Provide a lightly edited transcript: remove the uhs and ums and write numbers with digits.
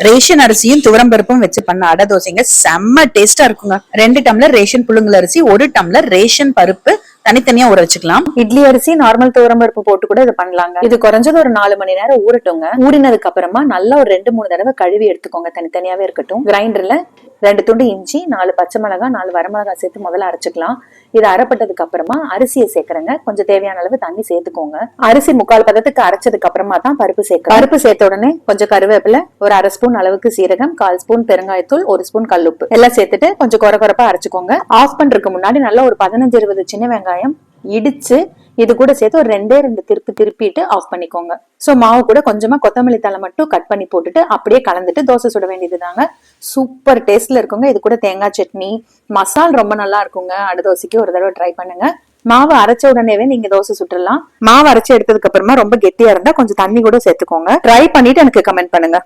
Ration அரிசியும் துவரம் பருப்பும் வச்சு பண்ண அடை தோசைங்க செம்ம டேஸ்டா இருக்குங்க. 2 டம்ளர் ரேஷன் புழுங்கல் அரிசி, 1 டம்ளர் ரேஷன் பருப்பு தனித்தனியா ஊற வச்சுக்கலாம். இட்லி அரிசி, நார்மல் துவரம் பருப்பு போட்டு கூட இது பண்ணலாங்க. இது குறைஞ்சது ஒரு 4 மணி நேரம் ஊறட்டுங்க. ஊறினதுக்கு அப்புறமா நல்லா ஒரு 2-3 தடவை கழுவி எடுத்துக்கோங்க. தனித்தனியாவே இருக்கட்டும். கிரைண்டர்ல 2 துண்டு இஞ்சி, 4 பச்சை மிளகாய், 4 வரமிளகாய் சேர்த்து முதல்ல அரைச்சுக்கலாம். இது அரைப்பட்டதுக்கு அப்புறமா அரிசியை சேர்க்கறங்க. கொஞ்சம் தேவையான அளவு தண்ணி சேர்த்துக்கோங்க. அரிசி 3/4 பதத்துக்கு அரைச்சதுக்கு அப்புறமா தான் பருப்பு சேர்க்க. பருப்பு சேர்த்த உடனே கொஞ்சம் கருவேப்பிலை, ஒரு 1/2 ஸ்பூன் அளவுக்கு சீரகம், 1/4 ஸ்பூன் பெருங்காயத்தூள், 1 ஸ்பூன் கல்லுப்பு எல்லாம் சேர்த்துட்டு கொஞ்சம் கொரகொரப்பா அரைச்சுக்கோங்க. ஆஃப் பண்றதுக்கு முன்னாடி நல்லா ஒரு 15-20 சின்ன வெங்காயம் இடிச்சு இது கூட சேர்த்து ஒரு 2 திருப்பிட்டு ஆஃப் பண்ணிக்கோங்க. சோ மாவு கூட கொஞ்சமா கொத்தமல்லி தழை மட்டும் கட் பண்ணி போட்டுட்டு அப்படியே கலந்துட்டு தோசை சுட வேண்டியதுதாங்க. சூப்பர் டேஸ்ட்ல இருக்குங்க. இது கூட தேங்காய் சட்னி, மசால் ரொம்ப நல்லா இருக்குங்க. அடை தோசைக்கு ஒரு தடவை ட்ரை பண்ணுங்க. மாவு அரைச்ச உடனேவே நீங்க தோசை சுட்டுடலாம். மாவு அரைச்சு எடுத்ததுக்கு அப்புறமா ரொம்ப கெட்டியா இருந்தா கொஞ்சம் தண்ணி கூட சேர்த்துக்கோங்க. ட்ரை பண்ணிட்டு எனக்கு கமெண்ட் பண்ணுங்க.